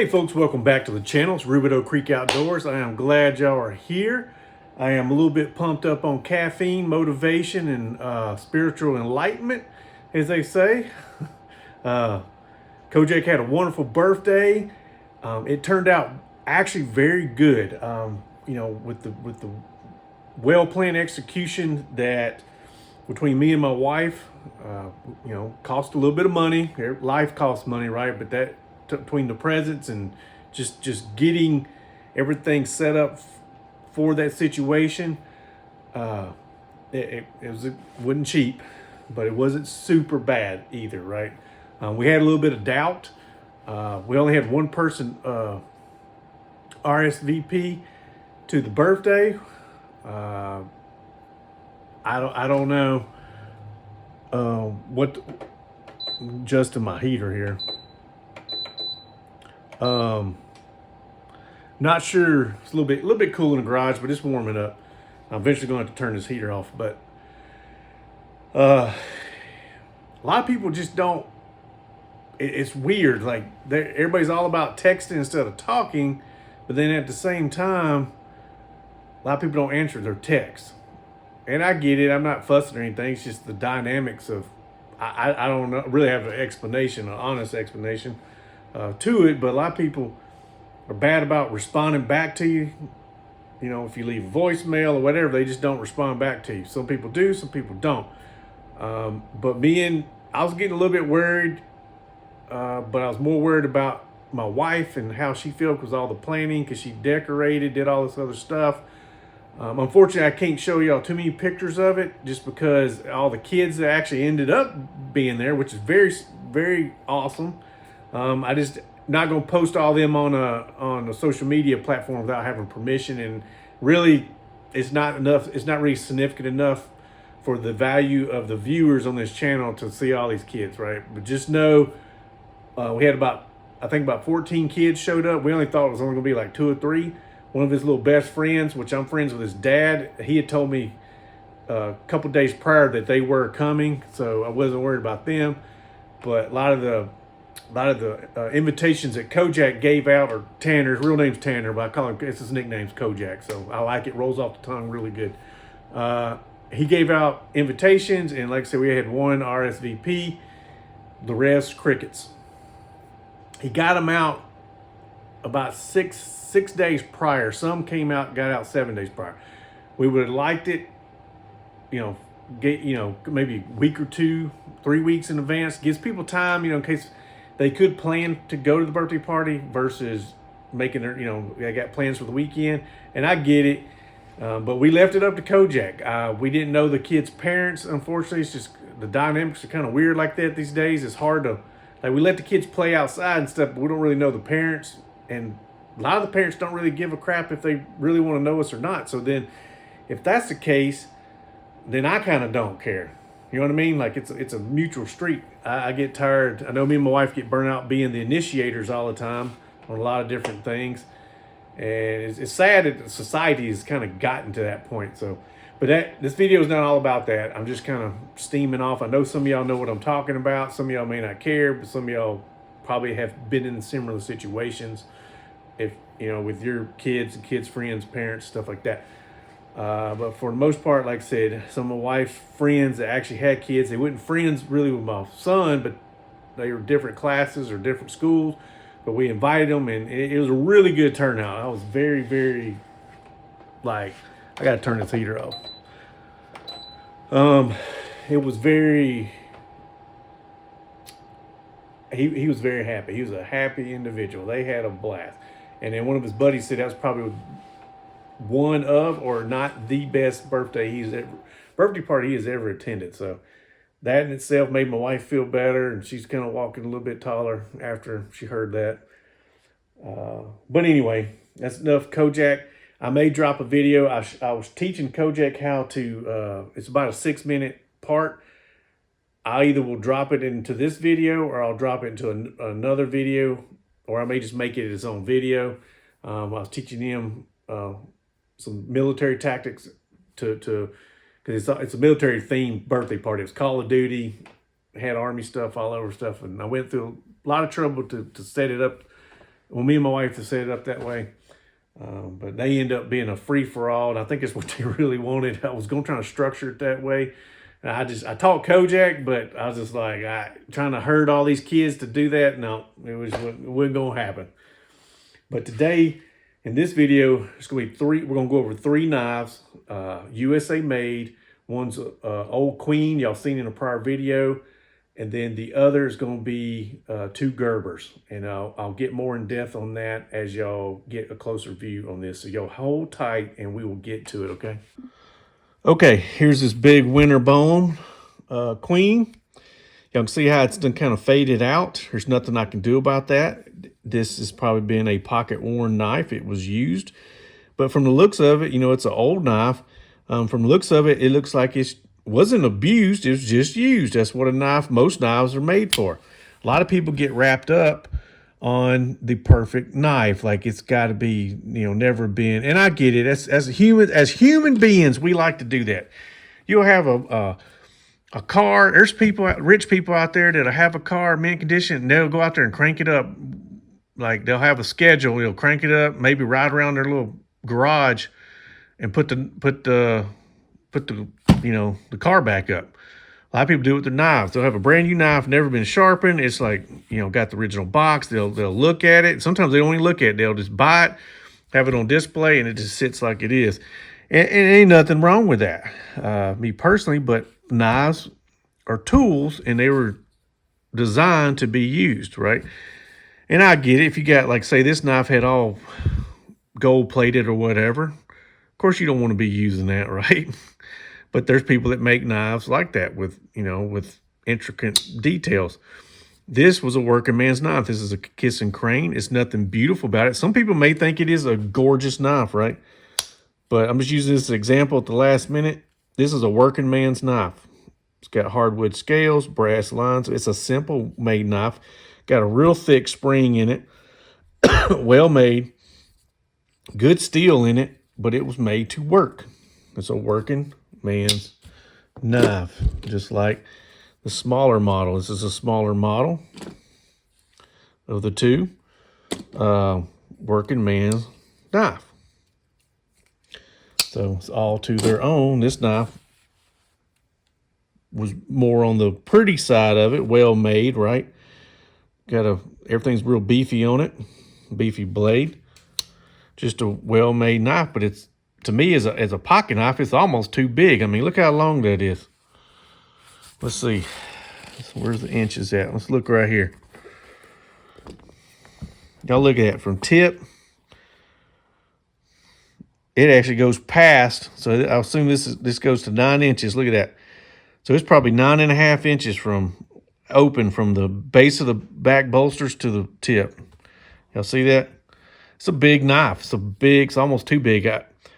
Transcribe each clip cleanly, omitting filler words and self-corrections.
Hey folks, welcome back to the channel. It's Rubidoux Creek Outdoors. I am glad y'all are here. I am a little bit pumped up on caffeine, motivation, and spiritual enlightenment, as they say. Kojak had a wonderful birthday. It turned out actually very good. With the well-planned execution that between me and my wife, cost a little bit of money. Life costs money, right? But that between the presents and just getting everything set up for that situation, it wasn't cheap, but it wasn't super bad either, right? We had a little bit of doubt. We only had one person RSVP to the birthday. I don't know what adjusting my heater here. Not sure. It's a little bit cool in the garage, but it's warming up. I'm eventually going to have to turn this heater off. But a lot of people just don't. It's weird. Like everybody's all about texting instead of talking, but then at the same time, a lot of people don't answer their texts. And I get it. I'm not fussing or anything. It's just the dynamics of. I don't know, really have an explanation, an honest explanation to it, but a lot of people are bad about responding back to you. You know, if you leave a voicemail or whatever, they just don't respond back to you. Some people do, some people don't. But I was getting a little bit worried, but I was more worried about my wife and how she felt because all the planning, because she decorated, did all this other stuff. Unfortunately, I can't show y'all too many pictures of it just because all the kids that actually ended up being there, which is very, very awesome. I just not gonna post all them on a social media platform without having permission, and really, it's not enough. It's not really significant enough for the value of the viewers on this channel to see all these kids, right? But just know, we had about 14 kids showed up. We only thought it was only gonna be like 2 or 3. One of his little best friends, which I'm friends with his dad, he had told me a couple days prior that they were coming, so I wasn't worried about them. But a lot of the invitations that Kojak gave out, or Tanner, his real name's Tanner, but I call him, his nickname's Kojak, so I like it, rolls off the tongue really good. He gave out invitations, and like I said, we had one RSVP, the rest crickets. He got them out about six days prior. Some came out, got out 7 days prior. We would have liked it, maybe a week or 2, 3 weeks in advance. Gives people time, in case they could plan to go to the birthday party versus making their, they got plans for the weekend. And I get it, but we left it up to Kojak. We didn't know the kids' parents. Unfortunately, it's just the dynamics are kind of weird like that these days. It's hard to, we let the kids play outside and stuff, but we don't really know the parents. And a lot of the parents don't really give a crap if they really want to know us or not. So then, if that's the case, then I kind of don't care. You know what I mean? Like it's a mutual street. I get tired. I know me and my wife get burnt out being the initiators all the time on a lot of different things. And it's sad that society has kind of gotten to that point. So, but this video is not all about that. I'm just kind of steaming off. I know some of y'all know what I'm talking about. Some of y'all may not care, but some of y'all probably have been in similar situations. If with your kids and kids' friends, parents, stuff like that. But for the most part, like I said, some of my wife's friends that actually had kids, they weren't friends really with my son, but they were different classes or different schools. But we invited them, and it was a really good turnout. I was very, very, I got to turn this heater off. It was very, he was very happy. He was a happy individual. They had a blast. And then one of his buddies said that was probably one of, or not the best birthday party he has ever attended. So that in itself made my wife feel better, and she's kind of walking a little bit taller after she heard that. But anyway, that's enough Kojak. I may drop a video. I was teaching Kojak how to, it's about a 6-minute part. I either will drop it into this video, or I'll drop it into another video, or I may just make it its own video. I was teaching him some military tactics because it's a military themed birthday party. It was Call of Duty, had Army stuff all over stuff, and I went through a lot of trouble to set it up Well, me and my wife have set it up that way. But they end up being a free-for-all, and I think it's what they really wanted. I was going to try to structure it that way. And I taught Kojak, but I was just like, trying to herd all these kids to do that. No, it wasn't going to happen. But today, in this video, it's going to be three. We're going to go over 3 knives, USA made. One's Old Queen, y'all seen in a prior video. And then the other is going to be 2 Gerbers. And I'll get more in depth on that as y'all get a closer view on this. So y'all hold tight and we will get to it, okay? Okay, here's this big winter bone queen. Y'all can see how it's done kind of faded out. There's nothing I can do about that. This has probably been a pocket worn knife. It was used. But from the looks of it, it's an old knife. From the looks of it, it looks like it wasn't abused. It was just used. That's what most knives are made for. A lot of people get wrapped up on the perfect knife, like it's got to be, never been. And I get it. As human beings, we like to do that. You'll have a car. There's rich people out there that'll have a car mint condition, and they'll go out there and crank it up. Like they'll have a schedule. They'll crank it up, maybe ride around their little garage, and put the car back up. A lot of people do it with their knives. They'll have a brand new knife, never been sharpened. It's like, got the original box. They'll look at it. Sometimes they don't even look at it. They'll just buy it, have it on display, and it just sits like it is. And ain't nothing wrong with that, me personally, but knives are tools, and they were designed to be used, right? And I get it. If you got, like, say this knife had all gold plated or whatever, of course you don't want to be using that, right? But there's people that make knives like that with intricate details. This was a working man's knife. This is a Kiss and Crane. It's nothing beautiful about it. Some people may think it is a gorgeous knife, right? But I'm just using this example at the last minute. This is a working man's knife. It's got hardwood scales, brass lines. It's a simple made knife. Got a real thick spring in it. Well made. Good steel in it, but it was made to work. It's a working man's knife, just like the smaller model. This is a smaller model of the 2. Working man's knife. So it's all to their own. This knife was more on the pretty side of it, well made, right? Everything's real beefy on it, beefy blade. Just a well-made knife, but it's, to me, as a pocket knife, it's almost too big. I mean, look how long that is. Let's see. Where's the inches at? Let's look right here. Y'all look at that from tip. It actually goes past, so I assume this goes to 9 inches. Look at that. So it's probably 9.5 inches from open from the base of the back bolsters to the tip. Y'all see that? It's a big knife. It's almost too big.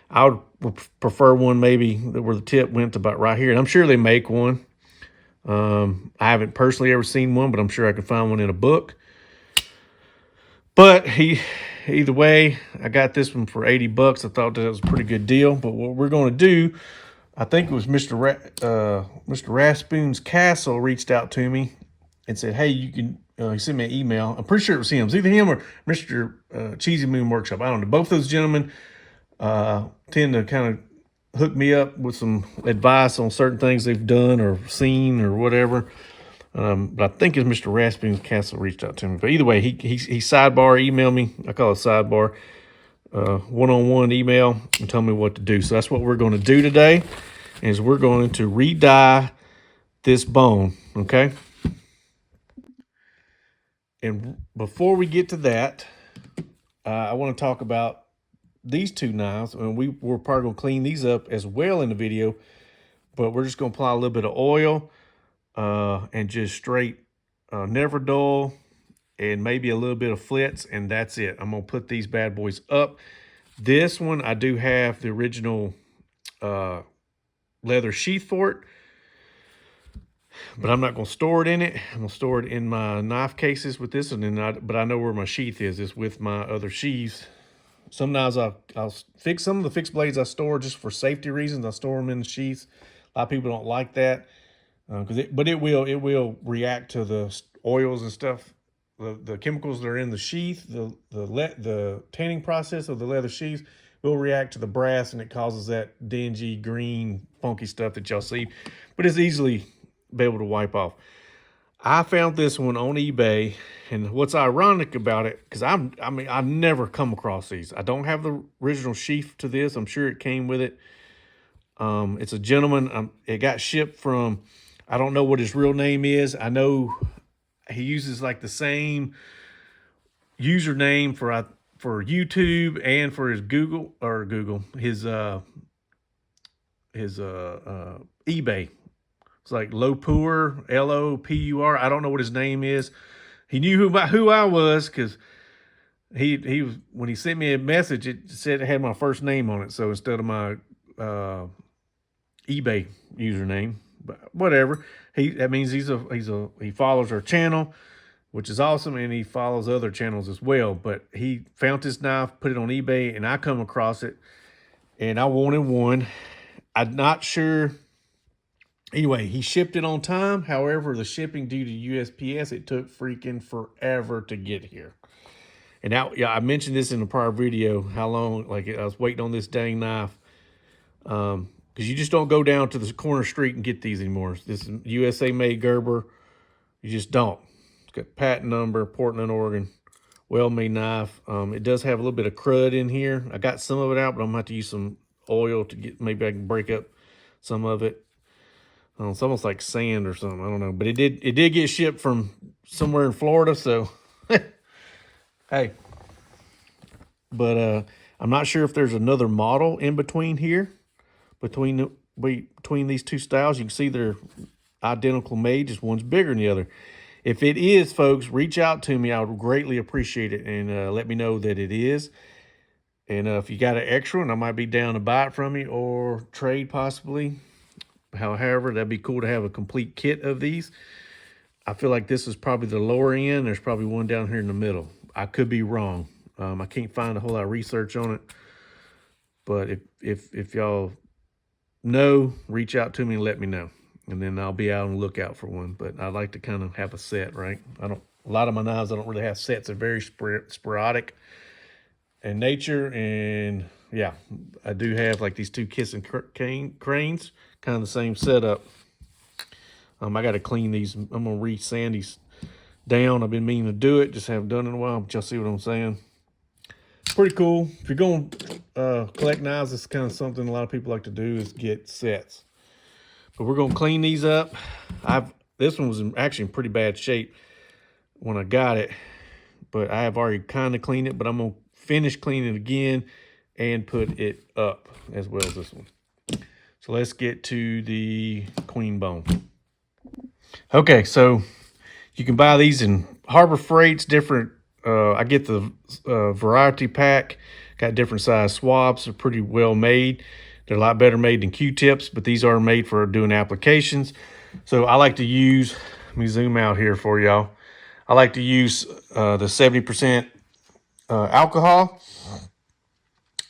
I would prefer one maybe where the tip went to about right here. And I'm sure they make one. I haven't personally ever seen one, but I'm sure I can find one in a book. But either way, I got this one for $80. I thought that was a pretty good deal. But what we're going to do, I think it was Mr. Raspoon's Castle reached out to me and said, hey, you can, he sent me an email. I'm pretty sure it was him. It's either him or Mr. Cheesy Moon Workshop. I don't know. Both those gentlemen tend to kind of hook me up with some advice on certain things they've done or seen or whatever. But I think it's Mr. Raspoon's Castle reached out to me. But either way, he sidebar emailed me. I call it sidebar. One-on-one email and tell me what to do. So that's what we're going to do today, is we're going to re-dye this bone, okay? And before we get to that, I want to talk about these 2 knives. And we're probably going to clean these up as well in the video, but we're just going to apply a little bit of oil and just straight never dull and maybe a little bit of flitz, and that's it. I'm going to put these bad boys up. This one, I do have the original leather sheath for it, but I'm not going to store it in it. I'm going to store it in my knife cases with this one, but I know where my sheath is. It's with my other sheaths. Some knives I'll fix. Some of the fixed blades I store just for safety reasons. I store them in the sheaths. A lot of people don't like that, but it will react to the oils and stuff the chemicals that are in the sheath, the tanning process of the leather sheath will react to the brass, and it causes that dingy green funky stuff that y'all see. But it's easily be able to wipe off. I found this one on eBay, and what's ironic about it, because I've never come across these. I don't have the original sheath to this. I'm sure it came with it. It's a gentleman. It got shipped from. I don't know what his real name is. I know he uses like the same username for YouTube and for his Google his eBay. It's like Lopur, Lopur. I don't know what his name is. He knew who I was because he was when he sent me a message. It said it had my first name on it, so instead of my eBay username, but whatever. That means he follows our channel, which is awesome, and he follows other channels as well. But he found this knife, put it on eBay, and I come across it, and I wanted one. I'm not sure. Anyway, he shipped it on time. However, the shipping due to USPS, it took freaking forever to get here. And now, yeah, I mentioned this in a prior video, how long, like I was waiting on this dang knife. Because you just don't go down to the corner street and get these anymore. This is USA made Gerber. You just don't. It's got patent number, Portland, Oregon, well-made knife. It does have a little bit of crud in here. I got some of it out, but I'm gonna have to use some oil to get, maybe I can break up some of it. It's almost like sand or something. I don't know, but it did get shipped from somewhere in Florida. So, hey, but I'm not sure if there's another model in between here, between these two styles. You can see they're identical made, just one's bigger than the other. If it is, folks, reach out to me. I would greatly appreciate it, and let me know that it is. And if you got an extra one, I might be down to buy it from you or trade possibly. However, that'd be cool to have a complete kit of these. I feel like this is probably the lower end. There's probably one down here in the middle. I could be wrong. I can't find a whole lot of research on it. But if y'all know, reach out to me and let me know. And then I'll be out on the lookout for one. But I like to kind of have a set, right? A lot of my knives, I don't really have sets. They're very sporadic in nature. And yeah, I do have like these two kissing cranes, kind of the same setup. I got to clean these. I'm going to re-sand these down. I've been meaning to do it, just haven't done it in a while, but y'all see what I'm saying. Pretty cool. If you're going to collect knives, it's kind of something a lot of people like to do is get sets. But we're going to clean these up. This one was actually in pretty bad shape when I got it, but I have already kind of cleaned it, but I'm going to finish cleaning it again and put it up as well as this one. So let's get to the queen bone. Okay, so you can buy these in Harbor Freight's different. I get the variety pack. Got different size swabs. They're pretty well made. They're a lot better made than Q-tips, but these are made for doing applications. So I like to use, let me zoom out here for y'all. I like to use the 70% alcohol.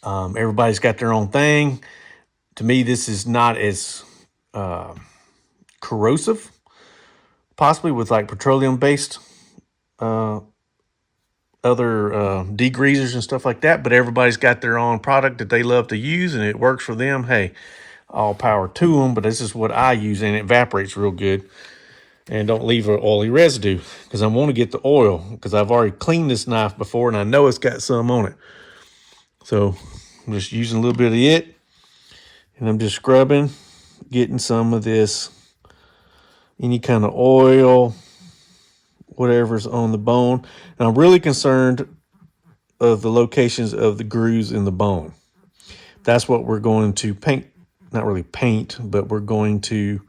Everybody's got their own thing. To me, this is not as corrosive, possibly with like petroleum-based other degreasers and stuff like that, but everybody's got their own product that they love to use and it works for them. Hey, all power to them, but this is what I use and it evaporates real good and don't leave an oily residue because I want to get the oil because I've already cleaned this knife before and I know it's got some on it. So I'm just using a little bit of it and I'm just scrubbing, getting some of this, any kind of oil, whatever's on the bone. And I'm really concerned of the locations of the grooves in the bone. That's what we're going to paint, not really paint, but we're going to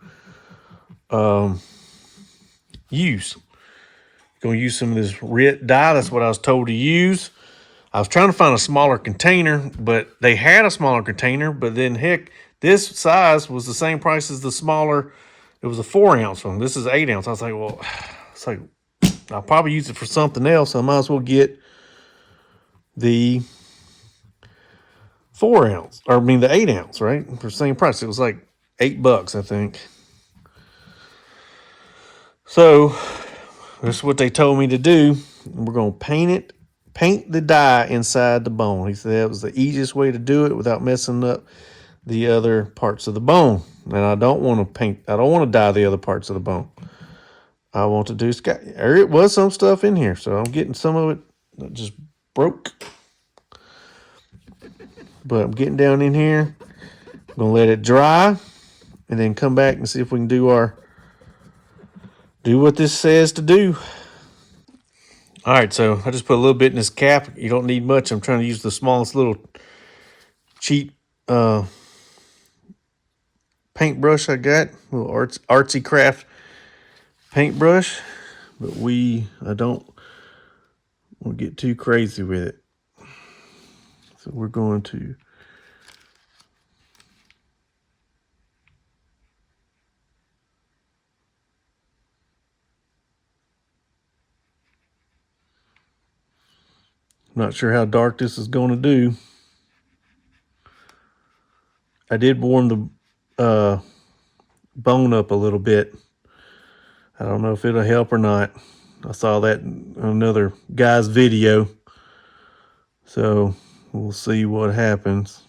use. Going to use some of this RIT dye. That's what I was told to use. I was trying to find a smaller container, but they had a smaller container, but then heck, this size was the same price as the smaller. It was a 4-ounce one. This is 8 ounce. I was like, well, it's like, I'll probably use it for something else. I might as well get the 4-ounce, or I mean the 8-ounce, right? For the same price. It was like $8, I think. So That's what they told me to do. We're going to paint the dye inside the bone. He said that was the easiest way to do it without messing up the other parts of the bone. And I don't want to dye the other parts of the bone. I want to do or it was some stuff in here, so I'm getting some of it that just broke. But I'm getting down in here. I'm gonna let it dry and then come back and see if we can do what this says to do. All right, so I just put a little bit in this cap. You don't need much. I'm trying to use the smallest little cheap paintbrush I got, a little artsy craft paintbrush. But I don't want to get too crazy with it. So we're going to I'm not sure how dark this is going to do. I did warm the bone up a little bit. I don't know if it'll help or not. I saw that in another guy's video. So we'll see what happens.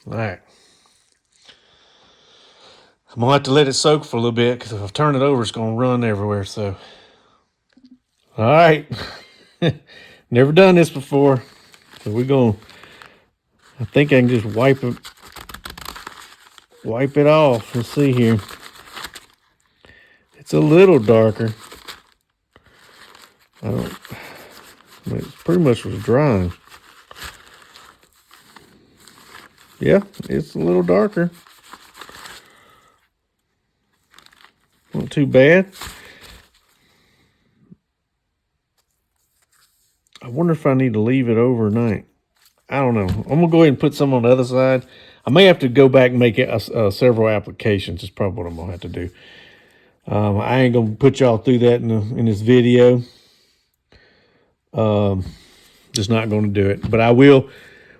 All right. I'm going to have to let it soak for a little bit because if I turn it over, it's going to run everywhere. So, all right. Never done this before. So I think I can just wipe it off. Let's see here. It's a little darker. It pretty much was drying. Yeah, it's a little darker. Not too bad. I wonder if I need to leave it overnight. I don't know. I'm going to go ahead and put some on the other side. I may have to go back and make it several applications. That's probably what I'm going to have to do. I ain't going to put y'all through that in this video. Just not going to do it. But I will,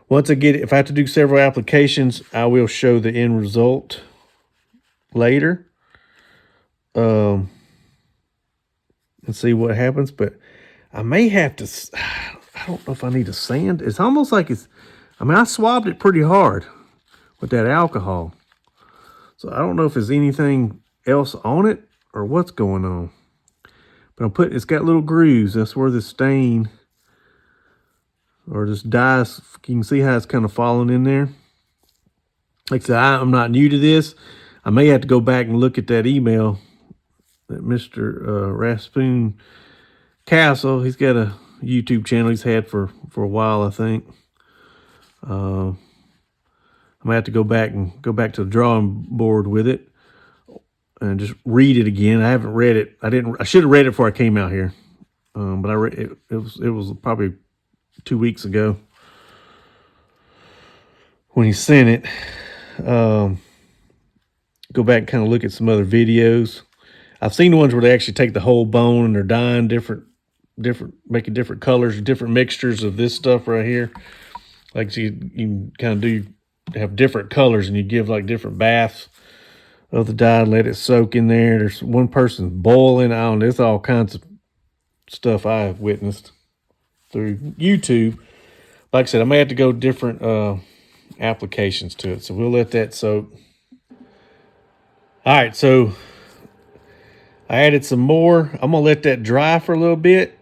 once I get it, if I have to do several applications, I will show the end result later. And see what happens. But I may have to, I don't know if I need to sand. It's almost like I swabbed it pretty hard with that alcohol. So I don't know if there's anything else on it or what's going on. But it's got little grooves. That's where the stain or this dye, you can see how it's kind of falling in there. Like I said, I'm not new to this. I may have to go back and look at that email that Mr. Raspoon Castle, he's got a YouTube channel he's had for a while, I think. I might have to go back to the drawing board with it and just read it again. I haven't read it. I should have read it before I came out here. But I read it. It was probably 2 weeks ago when he sent it. Go back and kind of look at some other videos. I've seen the ones where they actually take the whole bone and they're dyeing making different colors, different mixtures of this stuff right here. Like you can kind of have different colors and you give like different baths of the dye, let it soak in there. There's one person boiling on. There's all kinds of stuff I've witnessed through YouTube. Like I said, I may have to go different applications to it. So we'll let that soak. All right, so I added some more. I'm gonna let that dry for a little bit.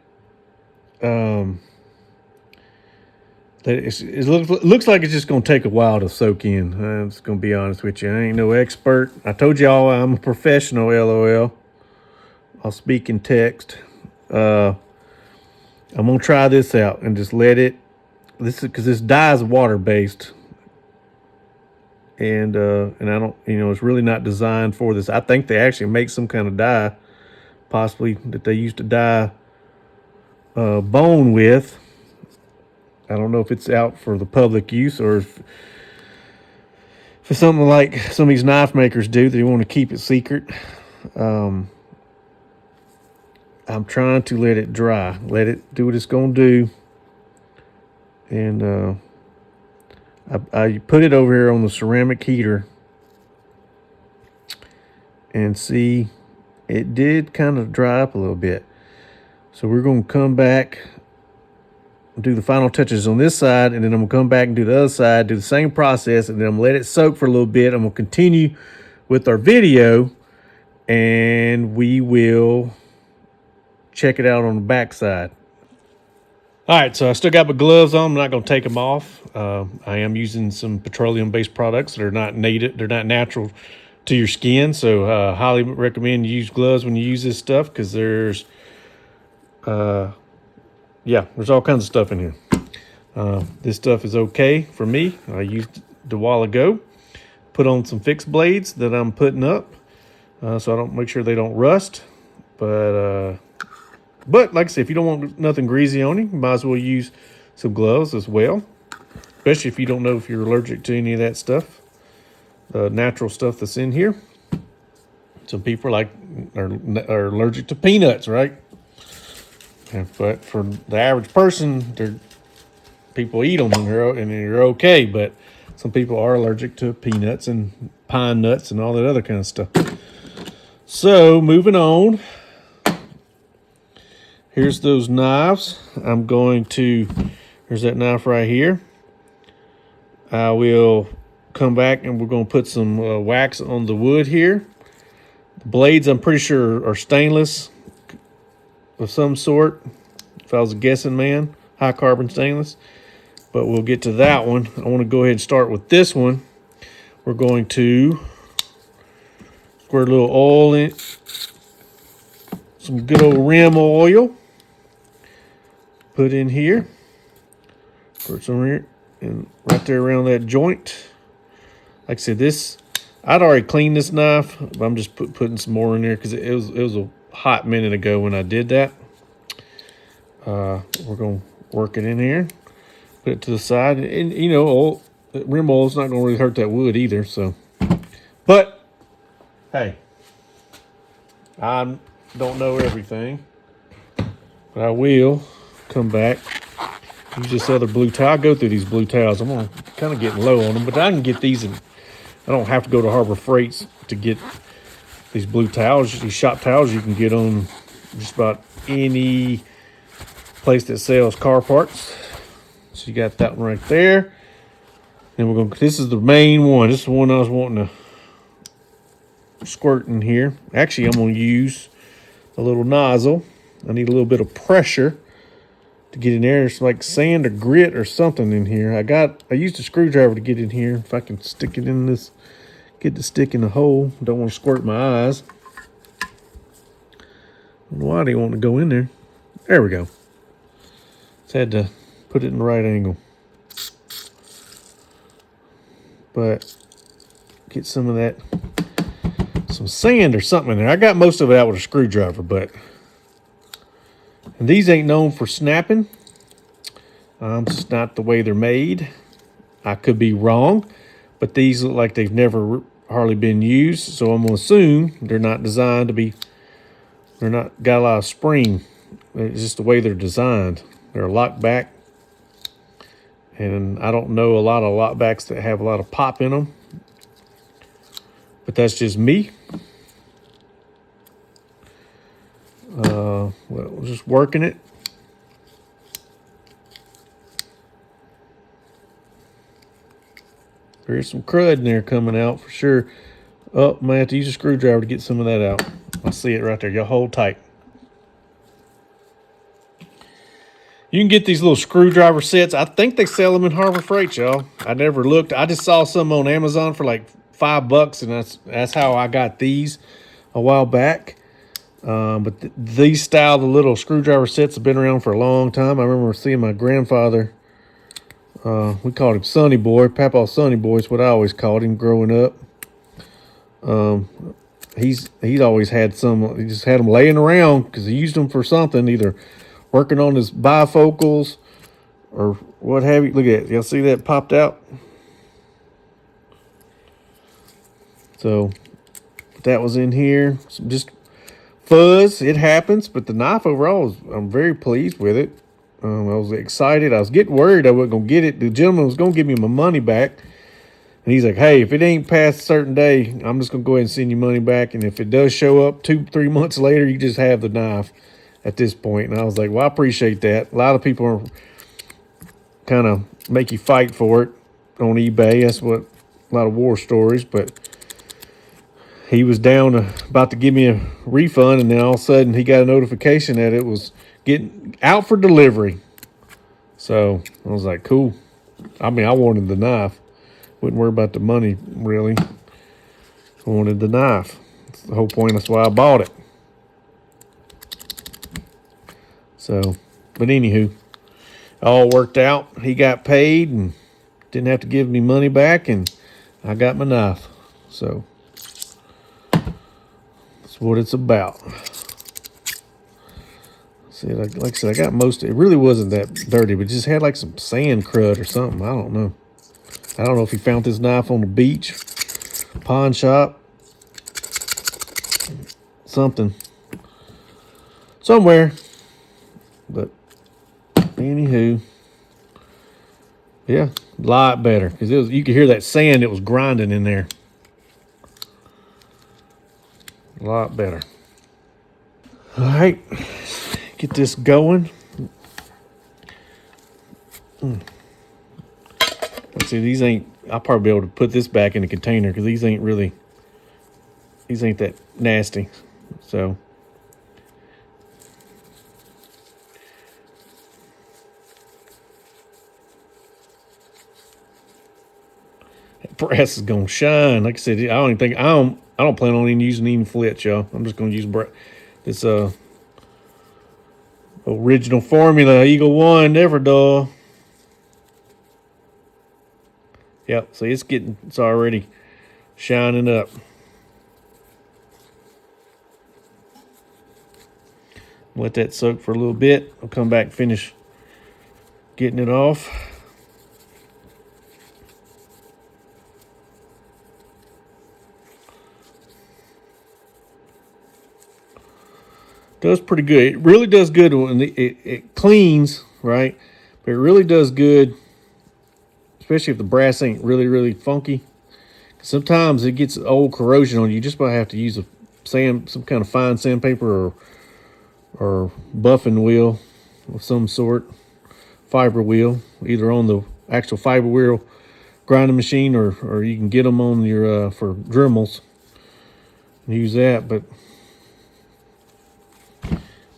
It looks like it's just going to take a while to soak in. I'm just going to be honest with you. I ain't no expert. I told y'all I'm a professional, LOL. I'll speak in text. I'm going to try this out and just let it. This is because this dye is water based. And I don't, it's really not designed for this. I think they actually make some kind of dye, possibly that they used to dye bone with. I don't know if it's out for the public use or if it's something like some of these knife makers do. They want to keep it secret. I'm trying to let it dry, let it do what it's going to do. And I put it over here on the ceramic heater and see it did kind of dry up a little bit. So we're going to come back, do the final touches on this side, and then I'm going to come back and do the other side, do the same process, and then I'm going to let it soak for a little bit. I'm going to continue with our video, and we will check it out on the back side. All right, so I still got my gloves on. I'm not going to take them off. I am using some petroleum-based products that are not native. They're not natural to your skin, so highly recommend you use gloves when you use this stuff because there's all kinds of stuff in here. This stuff is okay for me. I used it a while ago. Put on some fixed blades that I'm putting up so I don't make sure they don't rust. But like I said, if you don't want nothing greasy on you, you might as well use some gloves as well. Especially if you don't know if you're allergic to any of that stuff, the natural stuff that's in here. Some people are allergic to peanuts, right? But for the average person, people eat them and they're okay. But some people are allergic to peanuts and pine nuts and all that other kind of stuff. So moving on. Here's those knives. Here's that knife right here. I will come back and we're going to put some wax on the wood here. The blades, I'm pretty sure, are stainless of some sort. If I was a guessing man, high carbon stainless. But we'll get to that one. I want to go ahead and start with this one. We're going to squirt a little oil in, some good old rim oil. Put in here. Put some here and right there around that joint. Like I said, I'd already cleaned this knife, but I'm just putting some more in there because it was a hot minute ago when I did that. We're going to work it in here. Put it to the side. And rim oil is not going to really hurt that wood either. So, but, hey, I don't know everything. But I will come back. Use this other blue towel. I go through these blue towels. I'm kind of getting low on them, but I can get these, and I don't have to go to Harbor Freights to get these blue towels. These shop towels you can get on just about any place that sells car parts. So you got that one right there. And this is the main one. This is the one I was wanting to squirt in here. Actually, I'm going to use a little nozzle. I need a little bit of pressure to get in there. It's like sand or grit or something in here. I used a screwdriver to get in here. If I can stick it in this, get the stick in the hole. Don't want to squirt my eyes. Why do you want to go in there? There we go. Just had to put it in the right angle. But get some of that, some sand or something in there. I got most of it out with a screwdriver, and these ain't known for snapping. It's not the way they're made. I could be wrong, but these look like they've never hardly been used. So I'm going to assume they're not designed to be, they're not got a lot of spring. It's just the way they're designed. They're locked back. And I don't know a lot of lockbacks that have a lot of pop in them. But that's just me. Well, just working it. There's some crud in there coming out for sure. Oh, I might have to use a screwdriver to get some of that out. I see it right there. Y'all hold tight. You can get these little screwdriver sets. I think they sell them in Harbor Freight, y'all. I never looked. I just saw some on Amazon for like $5, and that's how I got these a while back. But these style, the little screwdriver sets, have been around for a long time. I remember seeing my grandfather. We called him Sonny Boy, Papa Sonny Boy is what I always called him growing up. He's always had some. He just had them laying around because he used them for something, either working on his bifocals or what have you. Look at it. Y'all see that popped out? So that was in here. Just fuzz. It happens, but the knife overall, I'm very pleased with it. I was excited. I was getting worried I wasn't going to get it. The gentleman was going to give me my money back. And he's like, hey, if it ain't past a certain day, I'm just going to go ahead and send you money back. And if it does show up 2-3 months later, you just have the knife at this point. And I was like, well, I appreciate that. A lot of people are kind of make you fight for it on eBay. That's what a lot of war stories. But he was about to give me a refund. And then all of a sudden he got a notification that it was getting out for delivery. So I was like, cool. I mean, I wanted the knife. Wouldn't worry about the money, really. I wanted the knife. That's the whole point. That's why I bought it. So, but anywho, all worked out. He got paid and didn't have to give me money back, and I got my knife. So, that's what it's about. See, like I said, I got most of it. It really wasn't that dirty, but it just had like some sand crud or something. I don't know. I don't know if he found this knife on the beach, pawn shop, something, somewhere. But anywho, yeah, a lot better because you could hear that sand. It was grinding in there. A lot better. All right, get this going. Let's see, these ain't. I'll probably be able to put this back in the container because these ain't that nasty. So. That brass is gonna shine. Like I said, I don't plan on even using any flits, y'all. I'm just gonna use this original formula Eagle One Everdell. Yep, so it's already shining up. Let that soak for a little bit. I'll come back and finish getting it off. Does pretty good. It really does good when it cleans, right? But it really does good, especially if the brass ain't really, really funky. Sometimes it gets old corrosion on you. You just might have to use some kind of fine sandpaper or buffing wheel of some sort, fiber wheel, either on the actual fiber wheel grinding machine or you can get them on your for Dremels and use that. But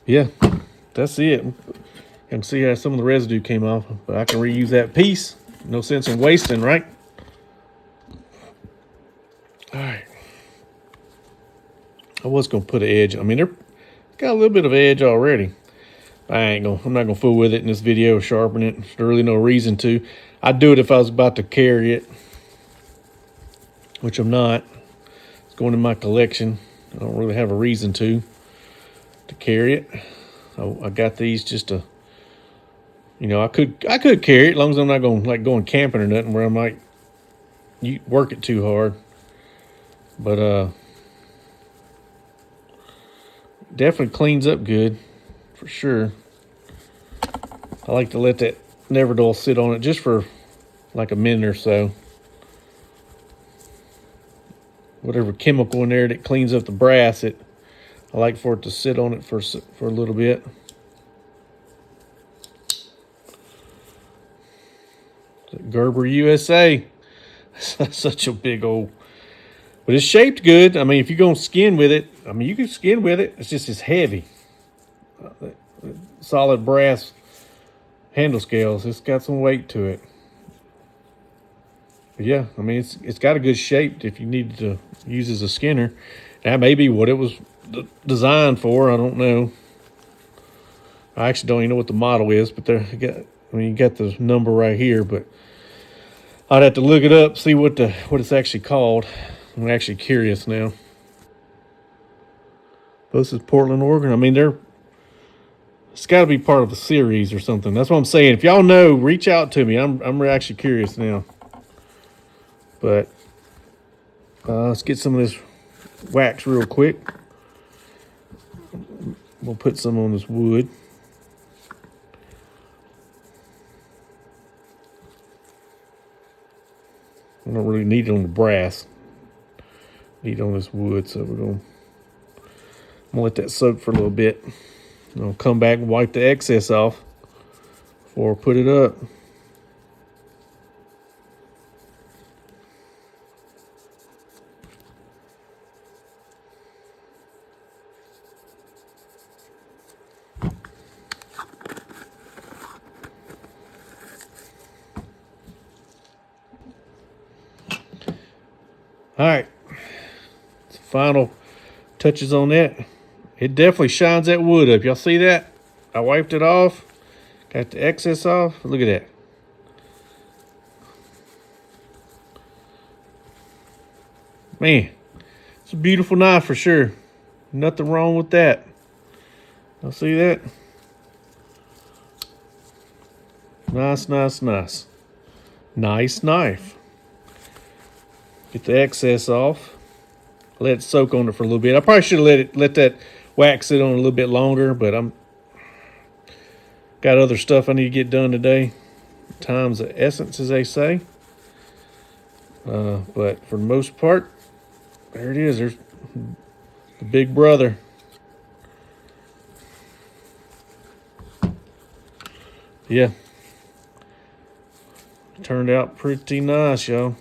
yeah, that's it. You can see how some of the residue came off, but I can reuse that piece. No sense in wasting, right? All right. I was gonna put an edge. I mean, they're got a little bit of edge already. I'm not gonna fool with it in this video or sharpen it. There's really no reason to. I'd do it if I was about to carry it, which I'm not. It's going in my collection. I don't really have a reason to carry it. I got these just to, I could carry it as long as I'm not going camping or nothing where I might work it too hard. But definitely cleans up good for sure. I like to let that Neverdol sit on it just for like a minute or so. Whatever chemical in there that cleans up the brass, I like for it to sit on it for a little bit. Gerber USA. Such a big old. But it's shaped good. I mean, if you're going to skin with it, you can skin with it. It's just as heavy. Solid brass handle scales. It's got some weight to it. But yeah, I mean, it's got a good shape if you needed to use as a skinner. That may be what it was designed for. I don't know. I actually don't even know what the model is, but you got the number right here, but I'd have to look it up, see what it's actually called. I'm actually curious now. This is Portland, Oregon. I mean, it's got to be part of a series or something. That's what I'm saying. If y'all know, reach out to me. I'm actually curious now. But let's get some of this wax real quick. We'll put some on this wood. I don't really need it on the brass. Need it on this wood, so I'm gonna let that soak for a little bit. And I'll come back and wipe the excess off before I put it up. All right, final touches on that. It definitely shines that wood up. Y'all see that? I wiped it off, got the excess off. Look at that. Man, it's a beautiful knife for sure. Nothing wrong with that. Y'all see that? Nice, nice, nice. Nice knife. Get the excess off. Let it soak on it for a little bit. I probably should have let that wax sit on a little bit longer, but I'm got other stuff I need to get done today. Time's of essence, as they say. But for the most part, there it is. There's the big brother. Yeah. Turned out pretty nice, y'all.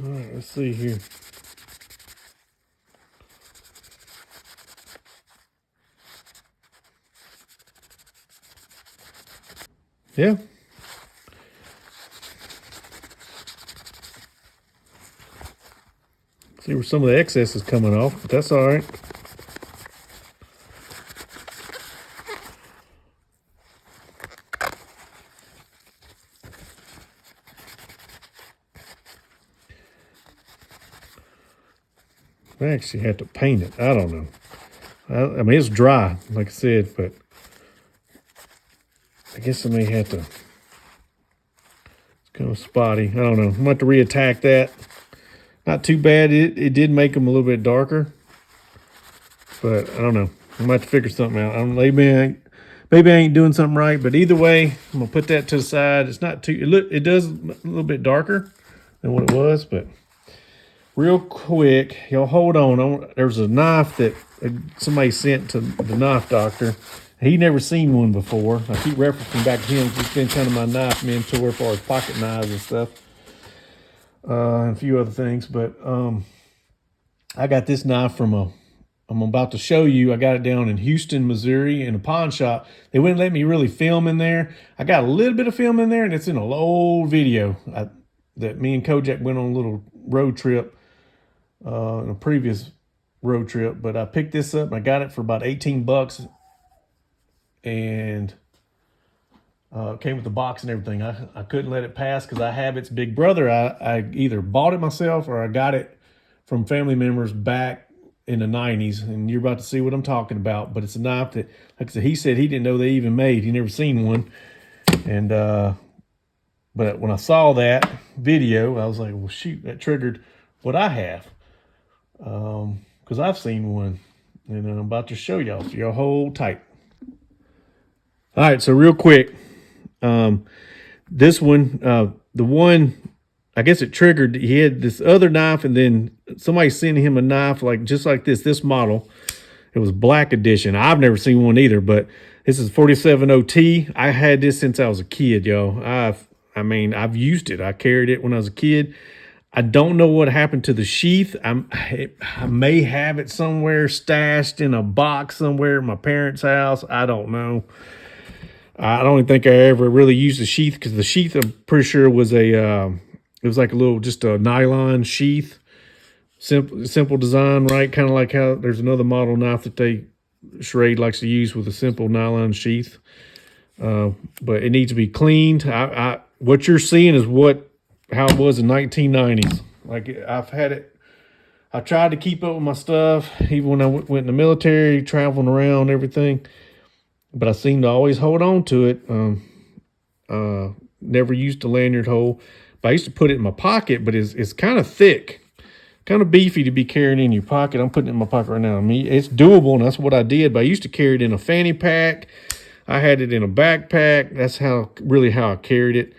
All right, let's see here. Yeah. See where some of the excess is coming off, but that's all right. I actually had to paint it. I don't know. I mean, it's dry, like I said, but I guess I may have to. It's kind of spotty. I don't know. I'm going to have to reattack that. Not too bad. It did make them a little bit darker, but I don't know. I'm going to have to figure something out. Maybe I ain't doing something right, but either way, I'm going to put that to the side. It's not too, it does a little bit darker than what it was, but real quick, y'all hold on. There's a knife that somebody sent to the knife doctor. He never seen one before. I keep referencing back to him. He's been kind of my knife mentor for his pocket knives and stuff, and a few other things. But I got this knife from I'm about to show you. I got it down in Houston, Missouri, in a pawn shop. They wouldn't let me really film in there. I got a little bit of film in there, and it's in an old video that me and Kojak went on a little road trip, in a previous road trip. But I picked this up, and I got it for about $18, and it came with the box and everything. I couldn't let it pass because I have its big brother. I either bought it myself or I got it from family members back in the 90s, and you're about to see what I'm talking about. But it's a knife that, like I said, he said he didn't know they even made. He never seen one. And but when I saw that video, I was like, well, shoot, that triggered what I have, because I've seen one, and I'm about to show y'all. So y'all hold tight. All right, so real quick, this one, the one, I guess it triggered. He had this other knife, and then somebody sent him a knife just like this model. It was black edition. I've never seen one either, but this is 47OT. I had this since I was a kid, yo. I I mean, I've used it. I carried it when I was a kid. I don't know what happened to the sheath. I may have it somewhere stashed in a box somewhere at my parents' house. I don't know. I don't even think I ever really used the sheath, because the sheath, I'm pretty sure, was it was like a little, just a nylon sheath. Simple design, right? Kind of like how there's another model knife that Schrade likes to use with a simple nylon sheath. But it needs to be cleaned. What you're seeing is how it was in 1990s. Like, I've had it. I tried to keep up with my stuff, even when I went in the military, traveling around, everything. But I seem to always hold on to it. Never used a lanyard hole. But I used to put it in my pocket, but it's kind of thick, kind of beefy to be carrying in your pocket. I'm putting it in my pocket right now. I mean, it's doable, and that's what I did. But I used to carry it in a fanny pack. I had it in a backpack. That's how I carried it.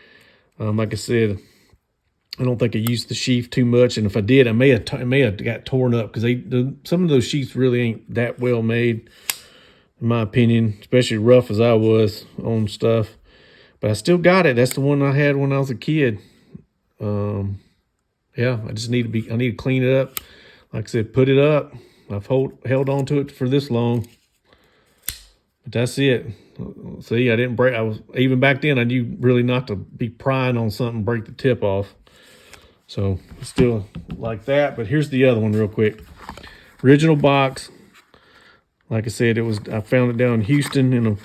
Like I said, I don't think I used the sheath too much, and if I did, it may have got torn up, because some of those sheaths really ain't that well made, in my opinion, especially rough as I was on stuff. But I still got it. That's the one I had when I was a kid. Yeah, I need to clean it up. Like I said, put it up. I've held on to it for this long. But that's it. See, I didn't break. Even back then, I knew really not to be prying on something, break the tip off. So still like that. But here's the other one real quick. Original box. Like I said, I found it down in Houston, in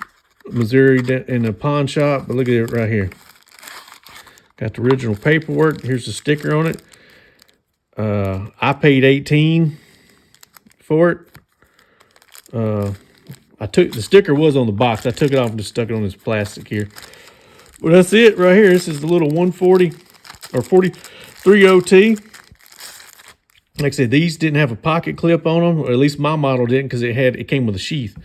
Missouri, in a pawn shop. But look at it right here. Got the original paperwork. Here's the sticker on it. I paid $18 for it. The sticker was on the box. I took it off and just stuck it on this plastic here. But that's it right here. This is the little 140 or 43 OT. Like I said, these didn't have a pocket clip on them, or at least my model didn't, because it came with a sheath.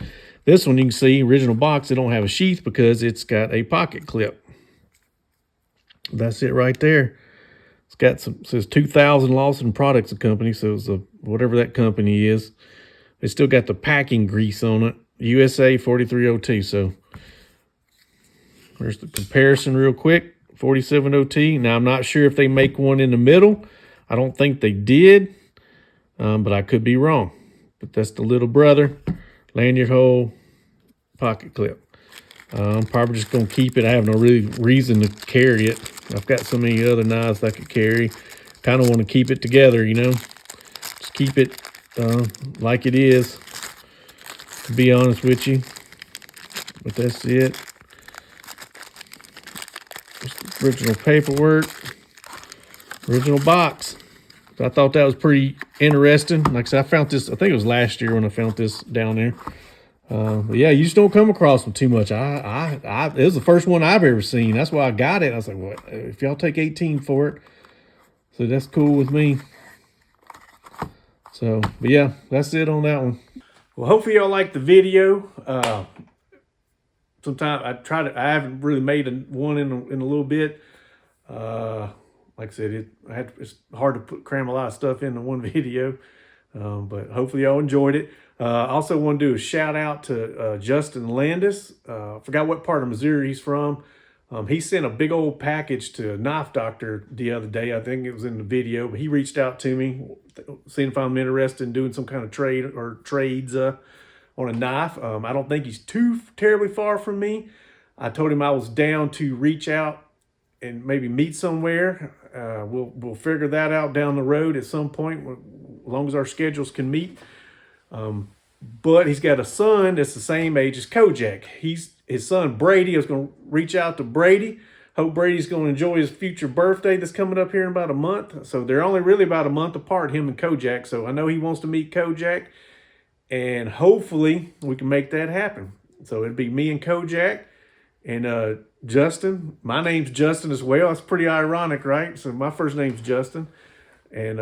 This one, you can see, original box, it don't have a sheath because it's got a pocket clip. That's it right there. It's got says 2000 Lawson Products Company, so it's whatever that company is. It's still got the packing grease on it. USA 43 OT. So there's the comparison real quick. 47 OT. Now, I'm not sure if they make one in the middle. I don't think they did, but I could be wrong. But that's the little brother, lanyard hole, pocket clip. I'm probably just going to keep it. I have no really reason to carry it. I've got so many other knives that I could carry. Kind of want to keep it together, Just keep it like it is, to be honest with you. But that's it. Original paperwork. Original box. So I thought that was pretty interesting. Like I said, I found this, I think it was last year when I found this down there. But yeah, you just don't come across them too much. It was the first one I've ever seen. That's why I got it. I was like, well, if y'all take 18 for it, so that's cool with me. So, but yeah, that's it on that one. Well, hopefully y'all liked the video. Sometime I haven't really made one in a little bit. Like I said, it's hard to cram a lot of stuff into one video. But hopefully y'all enjoyed it. I also want to do a shout out to Justin Landis. Forgot what part of Missouri he's from. He sent a big old package to a knife doctor the other day. I think it was in the video, but he reached out to me, seeing if I'm interested in doing some kind of trades on a knife. I don't think he's too terribly far from me. I told him I was down to reach out and maybe meet somewhere. We'll figure that out down the road at some point, as long as our schedules can meet. But he's got a son that's the same age as Kojak. His son Brady. I was going to reach out to Brady. Hope Brady's going to enjoy his future birthday that's coming up here in about a month. So they're only really about a month apart, him and Kojak. So I know he wants to meet Kojak, and hopefully we can make that happen. So it'd be me and Kojak and Justin. My name's Justin as well. That's pretty ironic, right? So my first name's Justin, and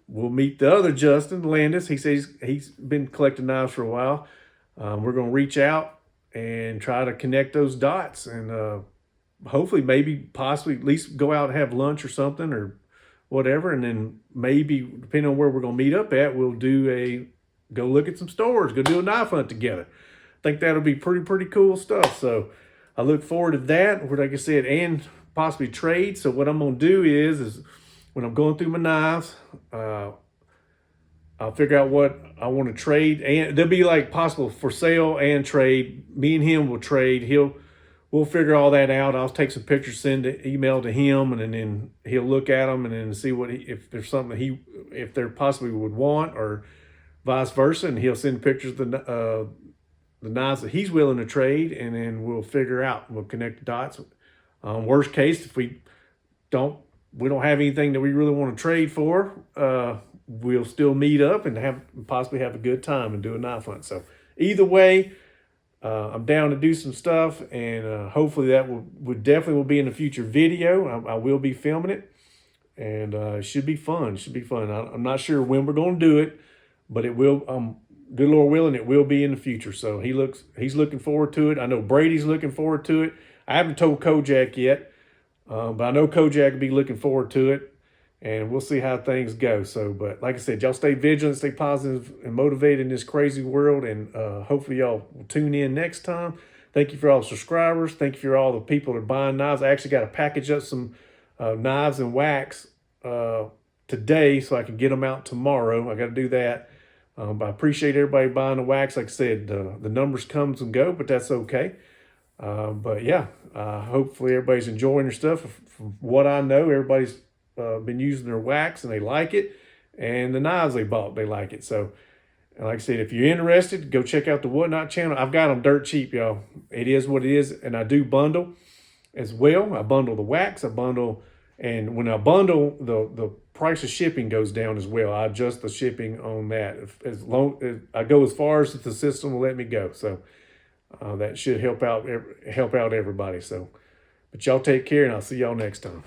we'll meet the other Justin Landis. He says he's been collecting knives for a while. We're going to reach out and try to connect those dots, and hopefully possibly at least go out and have lunch or something or whatever. And then maybe, depending on where we're going to meet up at, we'll go look at some stores, go do a knife hunt together. I think that'll be pretty cool stuff. So I look forward to that. Like I said, and possibly trade. So what I'm going to do is when I'm going through my knives, I'll figure out what I want to trade, and there'll be like possible for sale and trade. Me and him will trade. We'll figure all that out. I'll take some pictures, send an email to him, and then he'll look at them and then see if there's something if there possibly would want, or vice versa, and he'll send pictures of the knives that he's willing to trade, and then we'll figure out. We'll connect the dots. Worst case, if we don't have anything that we really want to trade for, we'll still meet up and possibly have a good time and do a knife hunt. So either way, I'm down to do some stuff, and hopefully that would definitely be in a future video. I will be filming it, and it should be fun. I'm not sure when we're going to do it, but it will. Good Lord willing, it will be in the future. So he's looking forward to it. I know Brady's looking forward to it. I haven't told Kojak yet, but I know Kojak will be looking forward to it. And we'll see how things go. So, but like I said, y'all stay vigilant, stay positive and motivated in this crazy world. And hopefully y'all will tune in next time. Thank you for all the subscribers. Thank you for all the people that are buying knives. I actually got to package up some knives and wax today so I can get them out tomorrow. I got to do that. But I appreciate everybody buying the wax. Like I said, the numbers comes and go, but that's okay. But yeah, hopefully everybody's enjoying their stuff. From what I know, everybody's been using their wax and they like it, and the knives they bought, they like it. So like I said, if you're interested, go check out the Whatnot channel. I've got them dirt cheap, y'all. It is what it is. And I do bundle as well. I bundle the wax, and when I bundle, the price of shipping goes down as well. I adjust the shipping on that as long as I go as far as the system will let me go. So that should help out everybody. So, but y'all take care, and I'll see y'all next time.